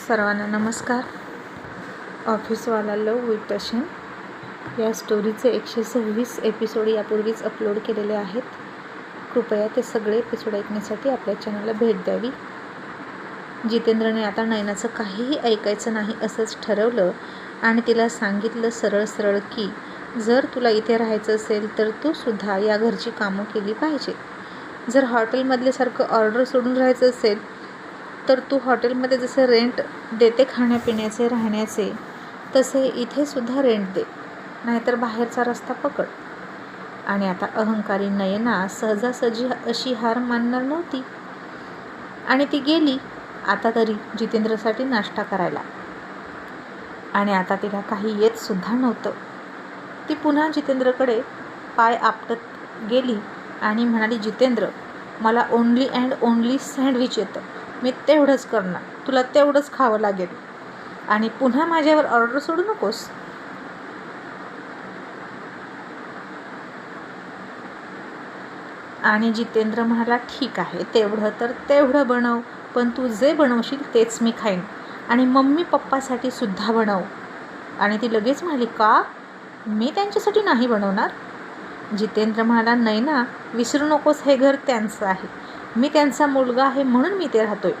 सर्वांना नमस्कार. ऑफिसवाला लव with passion या स्टोरीचे 126 एपिसोड यापूर्वीच अपलोड केलेले आहेत. कृपया ते सगळे एपिसोड ऐकण्यासाठी आपल्या चॅनलला भेट द्यावी. जितेंद्रने आता नयनाचं काहीही ऐकायचं नाही असंच ठरवलं आणि तिला सांगितलं सरळ की जर तुला इथे राहायचं असेल तर तू सुद्धा या घरची कामं केली पाहिजे. जर हॉटेलमधल्यासारखं ऑर्डर सोडून राहायचं असेल तर तू हॉटेलमध्ये जसं रेंट देते खाण्यापिण्याचे राहण्याचे तसे इथे सुद्धा रेंट दे, नाहीतर बाहेरचा रस्ता पकड. आणि आता अहंकारी नयना सहजासहजी अशी हार मानणार नव्हती आणि ती गेली आता तरी जितेंद्रसाठी नाश्ता करायला. आणि आता तिला काही येत सुद्धा नव्हतं. ती पुन्हा जितेंद्रकडे पाय आपटत गेली आणि म्हणाली, जितेंद्र, मला ओन्ली अँड ओन्ली सँडविच येतं, मी तेवढंच करणार, तुला तेवढंच खावं लागेल आणि पुन्हा माझ्यावर ऑर्डर सोडू नकोस. आणि जितेंद्र म्हणाला, ठीक आहे, तेवढं तर तेवढं बनव, पण तू जे बनवशील तेच मी खाईन आणि मम्मी पप्पासाठी सुद्धा बनव. आणि ती लगेच म्हणाली, का? मी त्यांच्यासाठी नाही बनवणार. जितेंद्र म्हणाला, नयना, विसरू नकोस, हे घर त्यांचं आहे, मी त्यांचा मुलगा आहे म्हणून मी ते राहतोय.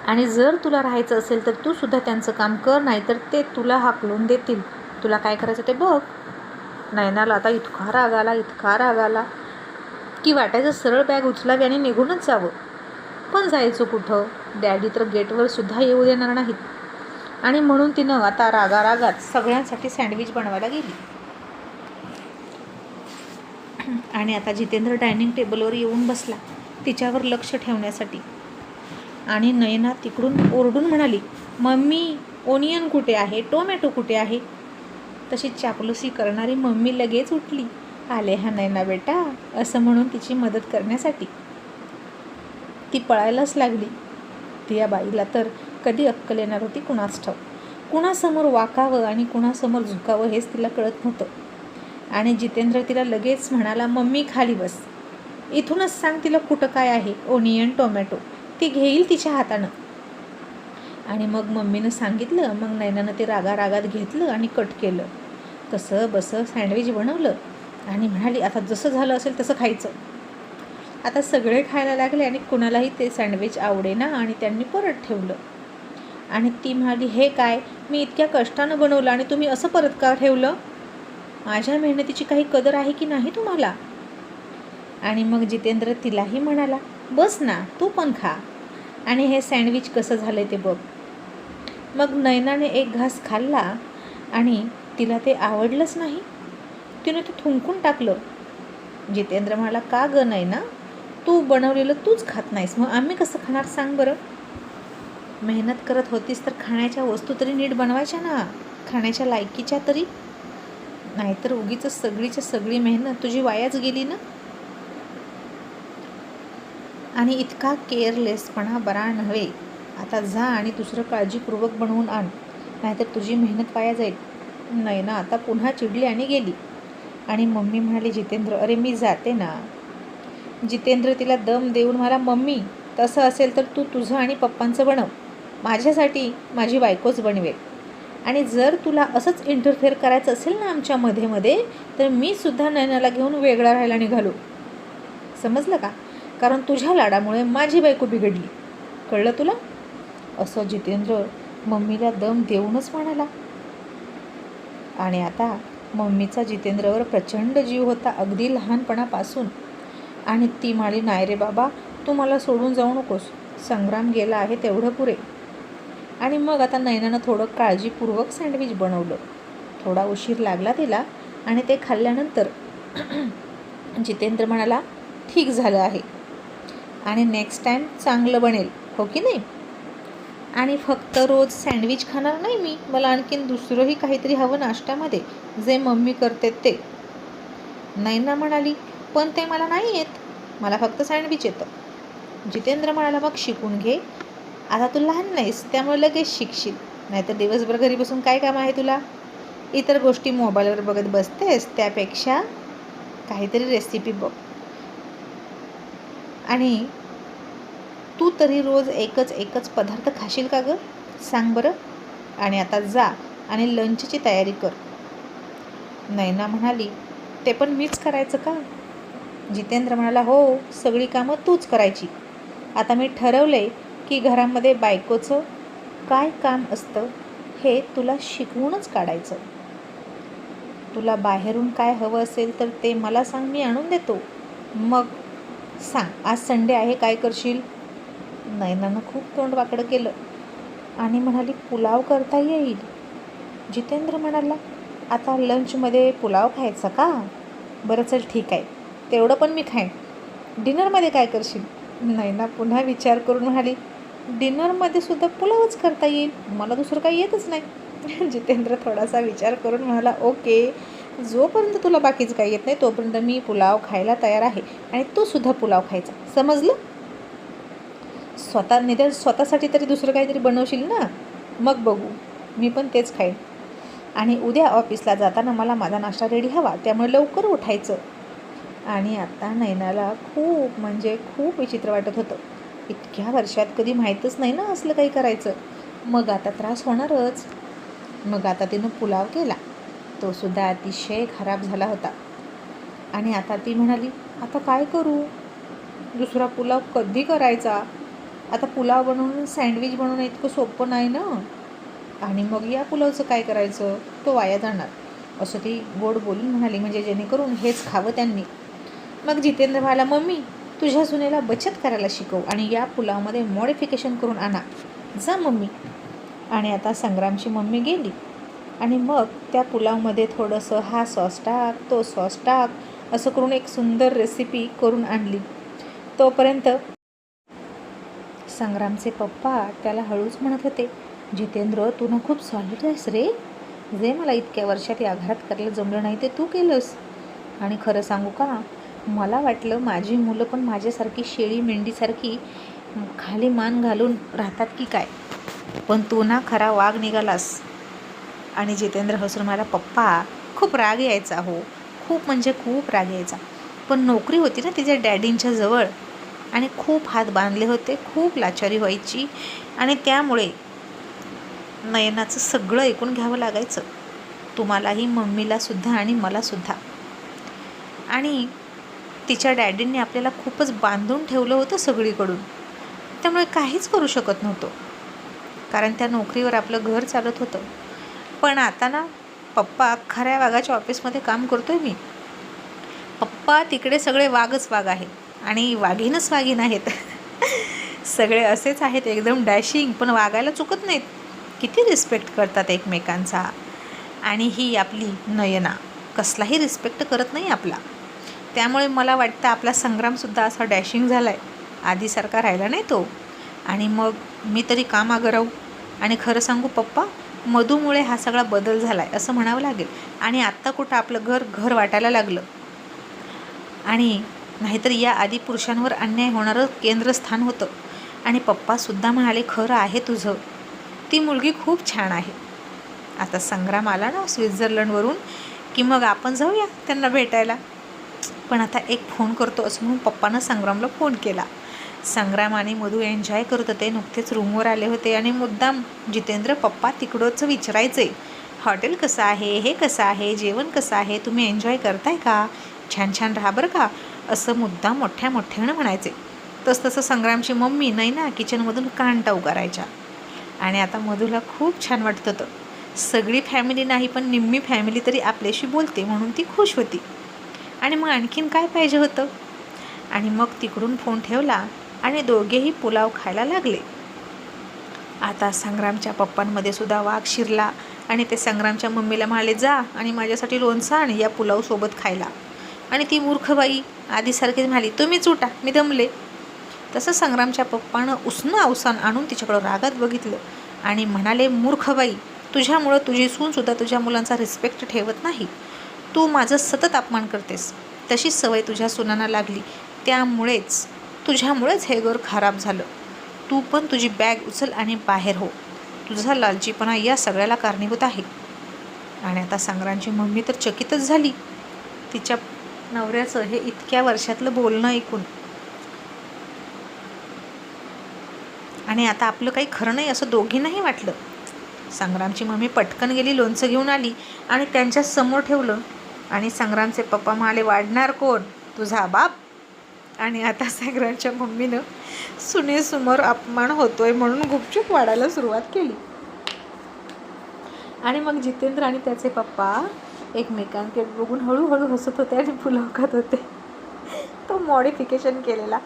आणि जर तुला राहायचं असेल तर तू सुद्धा त्यांचं काम कर, नाही तर ते तुला हाकलून देतील. तुला काय करायचं ते बघ. नयनाला आता इतका राग आला की वाटायचं सरळ बॅग उचलावी आणि निघूनच जावं. पण जायचं कुठं? डॅडी तर गेटवर सुद्धा येऊ देणार नाहीत. आणि म्हणून तिनं आता रागात सगळ्यांसाठी सँडविच बनवायला गेली. आणि आता जितेंद्र डायनिंग टेबलवर येऊन बसला तिच्यावर लक्ष ठेवण्यासाठी. आणि नयना तिकडून ओरडून म्हणाली, मम्मी, ओनियन कुठे आहे, टोमॅटो कुठे आहे? तशी चापलुसी करणारी मम्मी लगेच उठली. आले हा नयना बेटा, असं म्हणून तिची मदत करण्यासाठी. ती पळायलाच लागली. ती या बाईला तर कधी अक्कल येणार होती कुणास ठाऊक. कुणासमोर वाकावं आणि कुणासमोर झुकावं हेच तिला कळत नव्हतं. आणि जितेंद्र तिला लगेच म्हणाला, मम्मी खाली बस, इथूनच सांग तिला कुठं काय आहे, ओनियन टोमॅटो. ती घेईल तिच्या हातानं. आणि मग मम्मीनं सांगितलं. मग नयनानं ते रागात घेतलं आणि कट केलं. कसं बसं सँडविच बनवलं आणि म्हणाली, आता जसं झालं असेल तसं खायचं. आता सगळे खायला लागले आणि कुणालाही ते सँडविच आवडेना आणि त्यांनी परत ठेवलं. आणि ती म्हणाली, हे काय, मी इतक्या कष्टानं बनवलं आणि तुम्ही असं परत का ठेवलं? माझ्या मेहनतीची काही कदर आहे की नाही तुम्हाला? आणि मग जितेंद्र तिलाही म्हणाला, बस ना, तू पण खा आणि हे सँडविच कसं झालं ते बघ. मग नयनाने एक घास खाल्ला आणि तिला ते आवडलंच नाही. तिने ते थुंकून टाकलं. जितेंद्र म्हणाला, का गं नयना, तू बनवलेलं तूच खात नाहीस, मग आम्ही कसं खाणार सांग बरं? मेहनत करत होतीस तर खाण्याच्या वस्तू तरी नीट बनवायच्या ना, खाण्याच्या लायकीच्या तरी. नाहीतर उगीच सगळीच्या सगळी मेहनत तुझी वायाच गेली ना. आणि इतका केअरलेसपणा बरा नव्हे. आता जा आणि दुसरं काळजीपूर्वक बनवून आण, नाहीतर तुझी मेहनत वाया जाईल. नयना आता पुन्हा चिडली आणि गेली. आणि मम्मी म्हणाली, जितेंद्र, अरे मी जाते ना. जितेंद्र तिला दम देऊन म्हणाला, मम्मी, तसं असेल तर तू तुझं आणि पप्पांचं बनव, माझ्यासाठी माझी बायकोच बनवेल. आणि जर तुला असंच इंटरफेअर करायचं असेल ना आमच्या मध्ये तर मी सुद्धा नयनाला घेऊन वेगळा राहायला निघालो. समजलं का? कारण तुझ्या लाडामुळे माझी बायको बिघडली. कळलं तुला? असं जितेंद्र मम्मीला दम देऊनच म्हणाला. आणि आता मम्मीचा जितेंद्रवर प्रचंड जीव होता, अगदी लहानपणापासून. आणि ती म्हणाली, नाही रे बाबा, तू मला सोडून जाऊ नकोस, संग्राम गेला आहे तेवढं पुरे. आणि मग आता नयनानं थोडं काळजीपूर्वक सँडविच बनवलं. थोडा उशीर लागला तिला आणि ते खाल्ल्यानंतर जितेंद्र म्हणाला, ठीक झालं आहे आणि नेक्स्ट टाईम चांगलं बनेल, हो की नाही? आणि फक्त रोज सँडविच खाणार नाही मी, मला आणखीन दुसरंही काहीतरी हवं नाश्त्यामध्ये, जे मम्मी करते ते. नयना म्हणाली, पण ते मला नाही येत, मला फक्त सँडविच येतं. जितेंद्र म्हणाला, मग शिकून घे, आता तू लहान नाहीस त्यामुळे लगेच शिकशील, नाहीतर दिवसभर घरी बसून काय काम आहे तुला? इतर गोष्टी मोबाईलवर बघत बसतेस, त्यापेक्षा काहीतरी रेसिपी बघ. आणि तू तरी रोज एकच पदार्थ खाशील का गं? सांग बरं. आणि आता जा आणि लंचची तयारी कर. नयना म्हणाली, ते पण मीच करायचं का? जितेंद्र म्हणाला, हो, सगळी कामं तूच करायची. आता मी ठरवलंय की घरामध्ये बायकोचं काय काम असतं हे तुला शिकवूनच काढायचं. तुला बाहेरून काय हवं असेल तर ते मला सांग, मी आणून देतो. मग सांग, आज संडे आहे, काय करशील? नयनानं खूप तोंड वाकडं केलं आणि म्हणाली, पुलाव करता येईल. जितेंद्र म्हणाला, आता लंचमध्ये पुलाव खायचा का? बरं चल ठीक आहे, तेवढं पण मी खाईन. डिनरमध्ये काय करशील? नयना पुन्हा विचार करून म्हणाली, डिनरमध्ये सुद्धा पुलावच करता येईल, मला दुसरं काही येतच नाही. जितेंद्र थोडासा विचार करून म्हणाला, ओके, जोपर्यंत तुला बाकीचं काही येत नाही तोपर्यंत मी पुलाव खायला तयार आहे आणि तू सुद्धा पुलाव खायचा, समजलं? स्वतःसाठी तरी दुसरं काहीतरी बनवशील ना, मग बघू, मी पण तेच खाईन. आणि उद्या ऑफिसला जाताना मला माझा नाश्ता रेडी हवा, त्यामुळे लवकर उठायचं. आणि आता नयनाला खूप म्हणजे खूप विचित्र वाटत होतं. इतक्या वर्षात कधी माहीतच नाही ना असलं काही करायचं. मग आता त्रास होणारच. मग आता तिनं पुलाव केला, तो सुद्धा अतिशय खराब झाला होता. आणि आता ती म्हणाली, आता काय करू? दुसरा पुलाव कधी करायचा? आता पुलाव बनवून सँडविच बनवणं इतकं सोपं नाही ना. आणि मग या पुलावचं काय करायचं? तो वाया जाणार, असं ती गोड बोलून म्हणाली, म्हणजे जेणेकरून हेच खावं त्यांनी. मग जितेंद्र म्हणाला, मम्मी, तुझ्या सुनेला बचत करायला शिकव आणि या पुलावमध्ये मॉडिफिकेशन करून आणा. जा मम्मी. आणि आता संग्रामची मम्मी गेली आणि मग त्या पुलावमध्ये थोडंसं हा सॉस टाक, तो सॉस टाक, असं करून एक सुंदर रेसिपी करून आणली. तोपर्यंत संग्रामचे पप्पा त्याला हळूच म्हणत होते, जितेंद्र, तू ना खूप सॉलिड आहेस रे. जे मला इतक्या वर्षात या घरात करायला जमलं नाही ते तू केलंस. आणि खरं सांगू का, मला वाटलं माझी मुलं पण माझ्यासारखी शेळी मेंढीसारखी खाली मान घालून राहतात की काय, पण तू ना खरा वाघ निघालास. आणि जितेंद्र हसून मला, पप्पा, खूप राग यायचा, हो, खूप म्हणजे खूप राग यायचा, पण नोकरी होती ना तिच्या डॅडींच्या जवळ आणि खूप हात बांधले होते, खूप लाचारी व्हायची आणि त्यामुळे नयनाचं सगळं ऐकून घ्यावं लागायचं, तुम्हालाही, मम्मीलासुद्धा आणि मलासुद्धा. आणि तिच्या डॅडींनी आपल्याला खूपच बांधून ठेवलं होतं सगळीकडून, त्यामुळे काहीच करू शकत नव्हतो, कारण त्या नोकरीवर आपलं घर चालत होतं. पण आता ना पप्पा खऱ्या वाघाच्या ऑफिसमध्ये काम करतोय मी. पप्पा तिकडे सगळे वाघच वाघ आहेत आणि वाघीणच वाघीण आहेत. सगळे असेच आहेत, एकदम डॅशिंग, पण वागायला चुकत नाहीत, किती रिस्पेक्ट करतात एकमेकांचा. आणि ही आपली नयना कसलाही रिस्पेक्ट करत नाही आपला. त्यामुळे मला वाटतं आपला संग्रामसुद्धा असा डॅशिंग झाला आहे, आधीसारखा राहिला नाही तो. आणि मग मी तरी का मागं राहू? आणि खरं सांगू पप्पा, मधूमुळे हा सगळा बदल झाला आहे असं म्हणावं लागेल. आणि आत्ता कुठं आपलं घर वाटायला लागलं. आणि नाहीतर या आधी पुरुषांवर अन्याय होणारं केंद्रस्थान होतं. आणि पप्पासुद्धा म्हणाले, खरं आहे तुझं, ती मुलगी खूप छान आहे. आता संग्राम आला ना स्वित्झर्लंडवरून की मग आपण जाऊया त्यांना भेटायला. पण आता एक फोन करतो असं म्हणून पप्पानं संग्रामला फोन केला. संग्राम आणि मधू एन्जॉय करत होते, नुकतेच रूमवर आले होते आणि मुद्दाम, जितेंद्र, पप्पा तिकडंच विचारायचे, हॉटेल कसं आहे, हे कसं आहे, जेवण कसं आहे, तुम्ही एन्जॉय करताय का, छान छान राहा बरं का, असं मुद्दाम मोठ्यानं म्हणायचे. तसं संग्रामची मम्मी नयना किचनमधून कांटा उगारायच्या. आणि आता मधूला खूप छान वाटत होतं, सगळी फॅमिली नाही पण निम्मी फॅमिली तरी आपल्याशी बोलते म्हणून ती खुश होती. आणि मग आणखीन काय पाहिजे होतं? आणि मग तिकडून फोन ठेवला आणि दोघेही पुलाव खायला लागले. आता संग्रामच्या पप्पांमध्ये सुद्धा वाघ शिरला आणि ते संग्रामच्या मम्मीला म्हणाले, जा आणि माझ्यासाठी लोणचं आण या पुलावसोबत खायला. आणि ती मूर्खबाई आधीसारखीच म्हणाली, तुम्हीच उठा, मी दमले. तसं संग्रामच्या पप्पानं उसनं अवसान आणून तिच्याकडं रागात बघितलं आणि म्हणाले, मूर्खबाई, तुझ्यामुळं तुझी सूनसुद्धा तुझ्या मुलांचा रिस्पेक्ट ठेवत नाही, तू माझं सतत अपमान करतेस, तशीच सवय तुझ्या सुनांना लागली, तुझ्यामुळेच हे घर खराब झालं, तू पण तुझी बॅग उचल आणि बाहेर हो, तुझा लालचीपणा या सगळ्याला कारणीभूत आहे. आणि आता संग्रामची मम्मी तर चकितच झाली तिच्या नवऱ्याचं हे इतक्या वर्षातलं बोलणं ऐकून. आणि आता आपलं काही खरं नाही असं दोघींनाही वाटलं. संग्रामची मम्मी पटकन गेली, लोणचं घेऊन आली आणि त्यांच्या समोर ठेवलं. आणि संग्रामचे पप्पा म्हणाले, वाढणार कोण? तुझा बाप. आणि आता संग्रामच्या मम्मीनं सुनेसमोर अपमान होतोय म्हणून गुपचूप वाढायला सुरुवात केली. आणि मग जितेंद्र आणि त्याचे पप्पा एकमेकांकडे बघून हळूहळू हसत होते आणि पुलाव खात होते, तो मॉडिफिकेशन केलेला.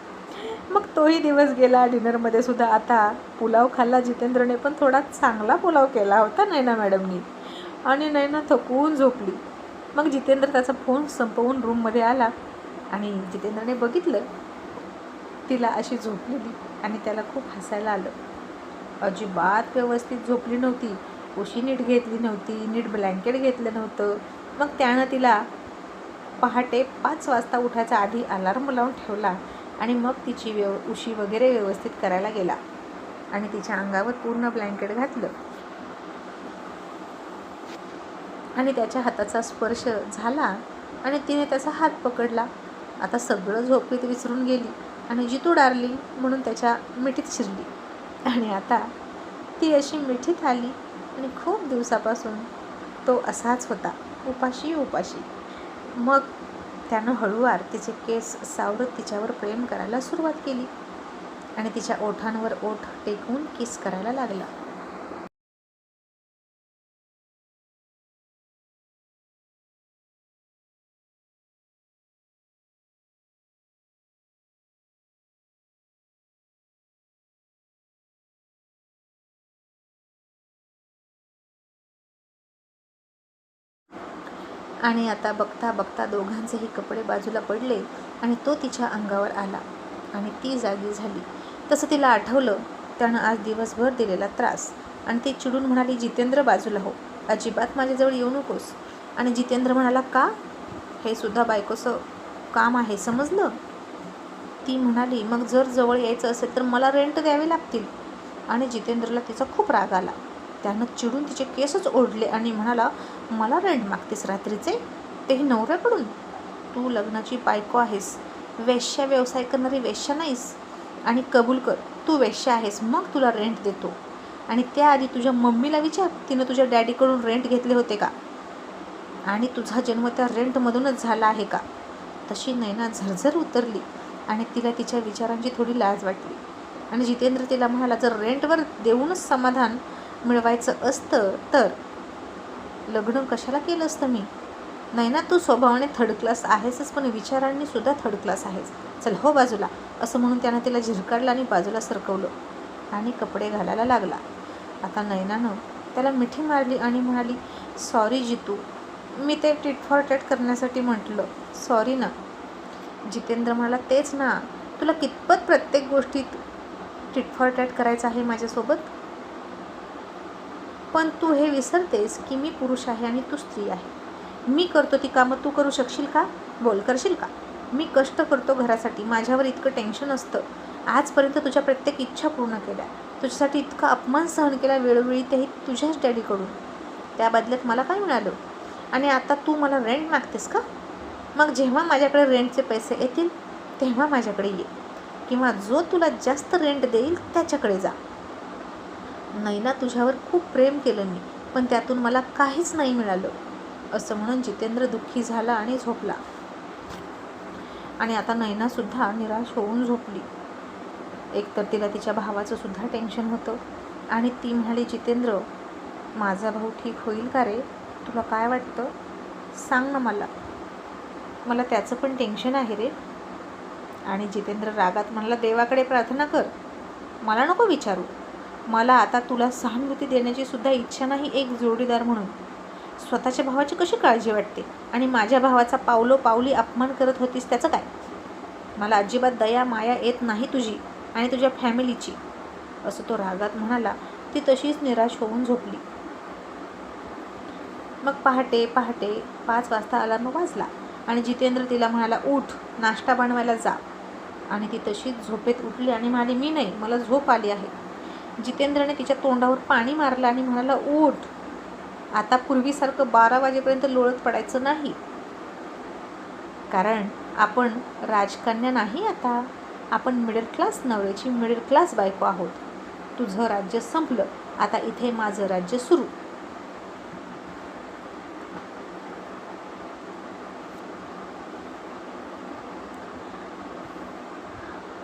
मग तोही दिवस गेला. डिनरमध्ये सुद्धा आता पुलाव खाल्ला जितेंद्रने, पण थोडा चांगला पुलाव केला होता नैना मॅडमनी. आणि नैना थकून झोपली. मग जितेंद्र त्याचा फोन संपवून रूममध्ये आला आणि जितेंद्रने बघितलं तिला अशी झोपलेली आणि त्याला खूप हसायला आलं. अजिबात व्यवस्थित झोपली नव्हती, उशी नीट घेतली नव्हती, नीट ब्लँकेट घेतलं नव्हतं. मग त्यानं तिला पहाटे 5 वाजता उठायचा आधी अलार्म लावून ठेवला आणि मग तिची उशी वगैरे व्यवस्थित करायला गेला आणि तिच्या अंगावर पूर्ण ब्लँकेट घातलं आणि त्याच्या हाताचा स्पर्श झाला आणि तिने त्याचा हात पकडला. आता सगळं झोपेत विसरून गेली आणि जितू डार्लिंग म्हणून त्याच्या मिठीत शिरली. आणि आता ती अशी मिठीत आली आणि खूप दिवसापासून तो असाच होता, उपाशी उपाशी. मग त्यानं हळूवार तिचे केस सावरत तिच्यावर प्रेम करायला सुरुवात केली आणि तिच्या ओठांवर ओठ टेकवून किस करायला लागला. आणि आता बघता बघता दोघांचेही कपडे बाजूला पडले आणि तो तिच्या अंगावर आला आणि ती जागी झाली. तसं तिला आठवलं त्यानं आज दिवसभर दिलेला त्रास आणि ती चिडून म्हणाली, जितेंद्र बाजूला हो, अजिबात माझ्याजवळ येऊ नकोस. आणि जितेंद्र म्हणाला, का? हे सुद्धा बायकोचं काम आहे, समजलं? ती म्हणाली, मग जर जवळ यायचं असेल तर मला रेंट द्यावे लागतील. आणि जितेंद्रला तिचा खूप राग आला. त्यानं चिडून तिचे केसच ओढले आणि म्हणाला, मला रेंट मागतेस रात्रीचे, तेही नवऱ्याकडून? तू लग्नाची बायको आहेस, वेश्या व्यवसाय करणारी वेश्या नाहीस. आणि कबूल कर तू वेश्या आहेस, मग तुला रेंट देतो. आणि त्याआधी तुझ्या मम्मीला विचार, तिनं तुझ्या डॅडीकडून रेंट घेतले होते का आणि तुझा जन्म त्या रेंटमधूनच झाला आहे का? तशी नैना झरझर उतरली आणि तिला तिच्या विचारांची थोडी लाज वाटली. आणि जितेंद्र तिला म्हणाला, जर रेंटवर देऊनच समाधान मिळवायचं असतं तर लग्न कशाला केलं असतं मी? नैना, तू स्वभावाने थर्ड क्लास आहेसच, पण विचारांनी सुद्धा थर्ड क्लास आहेस. चल हो बाजूला. असं म्हणून त्यानं तिला झिरकाडलं आणि बाजूला सरकवलं आणि कपडे घालायला लागला. आता नैनानं त्याला मिठी मारली आणि म्हणाली, सॉरी जितू, मी ते टिट फॉर टॅट करण्यासाठी म्हटलं, सॉरी ना. जितेंद्र म्हणाला, तेच ना, तुला कितपत प्रत्येक गोष्टीत टिट फॉर टॅट करायचं आहे माझ्यासोबत? पण तू हे विसरतेस की मी पुरुष आहे आणि तू स्त्री आहे. मी करतो ती कामं तू करू शकशील का? बोल, करशील का? मी कष्ट करतो घरासाठी, माझ्यावर इतकं टेन्शन असतं, आजपर्यंत तुझ्या प्रत्येक इच्छा पूर्ण केल्या, तुझ्यासाठी इतका अपमान सहन केला वेळोवेळी, तेही तुझ्याच डॅडीकडून. त्या बदल्यात मला काय मिळालं? आणि आता तू मला रेंट मागतेस का? मग जेव्हा माझ्याकडे रेंटचे पैसे येतील तेव्हा माझ्याकडे ये, किंवा जो तुला जास्त रेंट देईल त्याच्याकडे जा. नैना, तुझ्यावर खूप प्रेम केलं मी, पण त्यातून मला काहीच नाही मिळालं. असं म्हणून जितेंद्र दुःखी झाला आणि झोपला. आणि आता नैनासुद्धा निराश होऊन झोपली. एकतर तिला तिच्या भावाचं सुद्धा टेन्शन होतं आणि ती म्हणाली, जितेंद्र, माझा भाऊ ठीक होईल का रे? तुला काय वाटतं? सांग ना मला, मला त्याचं पण टेन्शन आहे रे. आणि जितेंद्र रागात म्हणाला, देवाकडे प्रार्थना कर, मला नको विचारू. मला आता तुला सहानुभूती देण्याची सुद्धा इच्छा नाही एक जोडीदार म्हणून. स्वतःच्या भावाची कशी काळजी वाटते आणि माझ्या भावाचा पावलोपावली अपमान करत होतीस त्याचं काय? मला अजिबात दया माया येत नाही तुझी आणि तुझ्या फॅमिलीची, असं तो रागात म्हणाला. ती तशीच निराश होऊन झोपली. मग पहाटे 5 वाजता अलार्म वाजला आणि जितेंद्र तिला म्हणाला, उठ, नाश्ता बनवायला जा. आणि ती तशीच झोपेत उठली आणि म्हणाली, मी नाही, मला झोप आली आहे. जितेंद्रने तिच्या तोंडावर पाणी मारलं आणि म्हणाला, उठ, आता पूर्वीसारखं 12 वाजेपर्यंत लोळत पडायचं नाही, कारण आपण राजकन्या नाही, आता आपण मिडल क्लास नवऱ्याची मिडल क्लास बायको आहोत. तुझं राज्य संपलं, आता इथे माझं राज्य सुरू.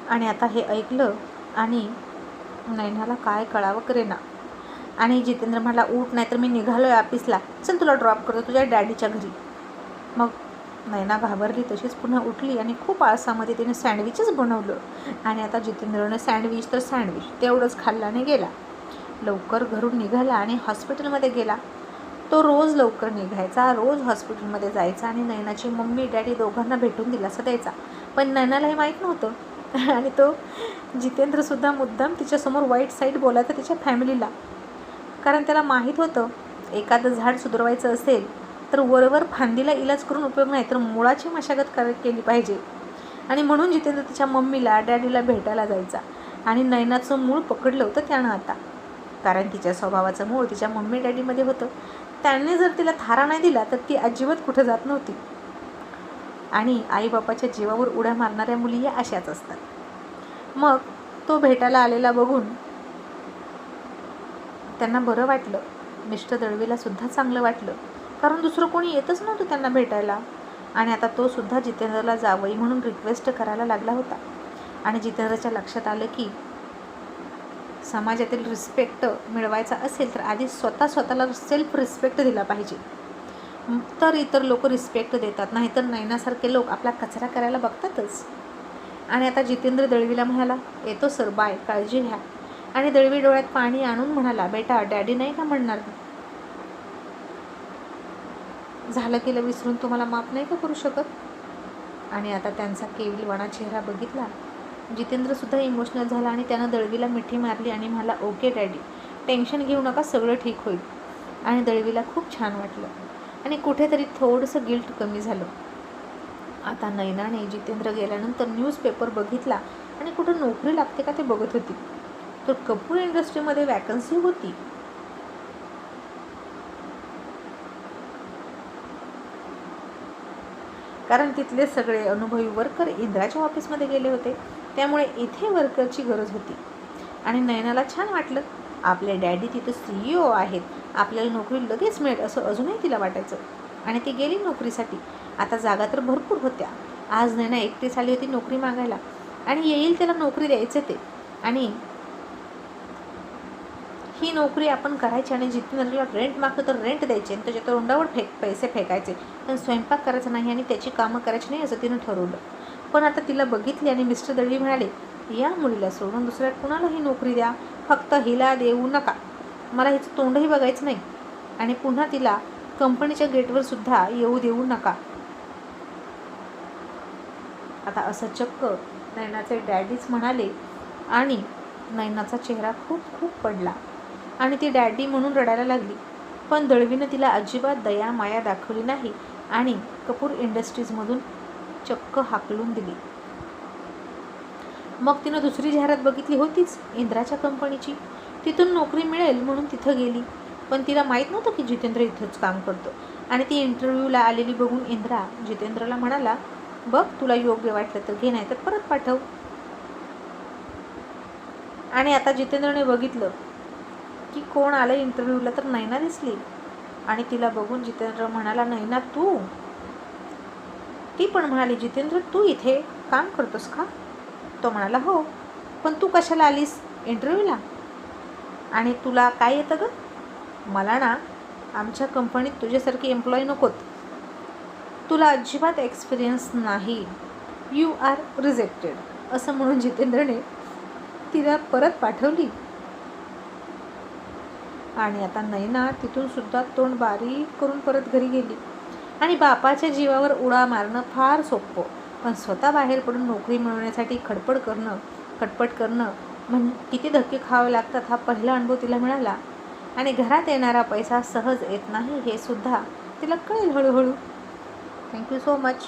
आणि आता हे ऐकलं आणि नयनाला काय कळावं करेना. आणि जितेंद्र म्हणाला, उठ, नाही तर मी निघालो आहे ऑफिसला, चल तुला ड्रॉप करतो तुझ्या डॅडीच्या घरी. मग नयना घाबरली, तशीच पुन्हा उठली आणि खूप आळसामध्ये तिने सँडविचच बनवलं. आणि आता जितेंद्रनं सँडविच तर सँडविच तेवढंच खाल्ल्याने गेला. लवकर घरून निघाला आणि हॉस्पिटलमध्ये गेला. तो रोज लवकर निघायचा, रोज हॉस्पिटलमध्ये जायचा आणि नयनाची मम्मी डॅडी दोघांना भेटून दिलासा द्यायचा. पण नयनालाही माहीत नव्हतं आणि तो जितेंद्रसुद्धा मुद्दाम तिच्यासमोर वाईट साईड बोलायचा तिच्या फॅमिलीला. कारण त्याला माहीत होतं एखादं झाड सुधारवायचं असेल तर वरवर फांदीला इलाज करून उपयोग नाही, तर मुळाची मशागत केली पाहिजे. आणि म्हणून जितेंद्र तिच्या मम्मीला डॅडीला भेटायला जायचा. आणि नयनाचं मूळ पकडलं होतं त्यानं आता, कारण तिच्या स्वभावाचं मूळ तिच्या मम्मी डॅडीमध्ये होतं. त्यांनी जर तिला थारा नाही दिला तर ती अजिबात कुठं जात नव्हती. आणि आईबापाच्या जीवावर उड्या मारणाऱ्या मुली या अशाच असतात. मग तो भेटायला आलेला बघून त्यांना बरं वाटलं. मिस्टर दळवीला सुद्धा चांगलं वाटलं, कारण दुसरं कोणी येतच नव्हतं त्यांना भेटायला. आणि आता तो सुद्धा जितेंद्रला जावई म्हणून रिक्वेस्ट करायला लागला होता. आणि जितेंद्रच्या लक्षात आलं की समाजातील रिस्पेक्ट मिळवायचा असेल तर आधी स्वतःला सेल्फ रिस्पेक्ट दिला पाहिजे, तर इतर लोक रिस्पेक्ट देतात. नाहीतर नयनासारखे लोक आपला कचरा करायला बघतातच. आणि आता जितेंद्र दळवीला म्हणाला, येतो सर, बाय, काळजी घ्या. आणि दळवी डोळ्यात पाणी आणून म्हणाला, बेटा डॅडी नाही का म्हणणार, झालं केलं विसरून तुम्हाला माफ नाही का करू शकत. आणि आता त्यांचा केविलवाणा चेहरा बघितला. जितेंद्रसुद्धा इमोशनल झाला आणि त्यानं दळवीला मिठी मारली आणि म्हणाला, ओके डॅडी, टेन्शन घेऊ नका, सगळं ठीक होईल. आणि दळवीला खूप छान वाटलं आणि कुठेतरी थोडंसं गिल्ट कमी झालं. आता नयनाने जितेंद्र गेल्यानंतर न्यूजपेपर बघितला आणि कुठं नोकरी लागते का ते बघत होती. तर कपूर इंडस्ट्रीमध्ये वॅकन्सी होती. कारण तिथले सगळे अनुभवी वर्कर इंद्राच्या ऑफिसमध्ये गेले होते, त्यामुळे इथे वर्करची गरज होती. आणि नयनाला छान वाटलं, आपले डॅडी तिथं CEO आहेत, आपल्याला नोकरी लगेच मिळेल असं अजूनही तिला वाटायचं. आणि ती गेली नोकरीसाठी. आता जागा तर भरपूर होत्या. आज नयना एकटीच आली होती नोकरी मागायला आणि येईल त्याला नोकरी द्यायचं ते. आणि ही नोकरी आपण करायची आणि जितेंद्रला रेंट मागतो तर रेंट द्यायचे आणि त्याच्या तोंडावर पैसे फेकायचे, पण स्वयंपाक करायचा नाही आणि त्याची कामं करायची नाही असं तिनं ठरवलं. पण आता तिला बघितली आणि मिस्टर दळवी म्हणाले, या मुलीला सोडून दुसऱ्या कुणालाही नोकरी द्या, फक्त हिला देऊ नका, मला हिचं तोंडही बघायचं नाही. आणि पुन्हा तिला कंपनीच्या गेटवर सुद्धा येऊ देऊ नका. आता असं चक्क नयनाचे डॅडीच म्हणाले आणि नयनाचा चेहरा खूप खूप पडला आणि ती डॅडी म्हणून रडायला लागली. पण दळवीनं तिला अजिबात दया माया दाखवली नाही आणि कपूर इंडस्ट्रीजमधून चक्क हाकलून दिली. मग तिनं दुसरी जाहिरात बघितली होतीच इंद्राच्या कंपनीची, तिथून नोकरी मिळेल म्हणून तिथं गेली. पण तिला माहीत नव्हतं की जितेंद्र इथंच काम करतो. आणि ती इंटरव्ह्यूला आलेली बघून इंद्रा जितेंद्रला म्हणाला, बघ तुला योग्य वाटलं तर घे, नाही तर परत पाठव. आणि आता जितेंद्रने बघितलं की कोण आलं इंटरव्ह्यूला, तर नयना दिसली. आणि तिला बघून जितेंद्र म्हणाला, नयना तू? ती पण म्हणाली, जितेंद्र तू इथे काम करतोस का? तो म्हणाला, हो. पण तू कशाला आलीस इंटरव्ह्यूला आणि तुला काय येतं गं? मला ना आमच्या कंपनीत तुझ्यासारखी एम्प्लॉई नकोत, तुला अजिबात एक्सपिरियन्स नाही, यू आर रिजेक्टेड असं म्हणून जितेंद्रने तिला परत पाठवली. आणि आता नयना तिथून सुद्धा तोंड बारीक करून परत घरी गेली. आणि बापाच्या जीवावर उडा मारणं फार सोपं, पण स्वतः बाहेर पडून नोकरी मिळवण्यासाठी खटपट करणं म्हणजे किती धक्के खावे लागतात हा पहिला अनुभव तिला मिळाला. आणि घरात येणारा पैसा सहज येत नाही हे सुद्धा तिला कळेल हळूहळू. Thank you so much.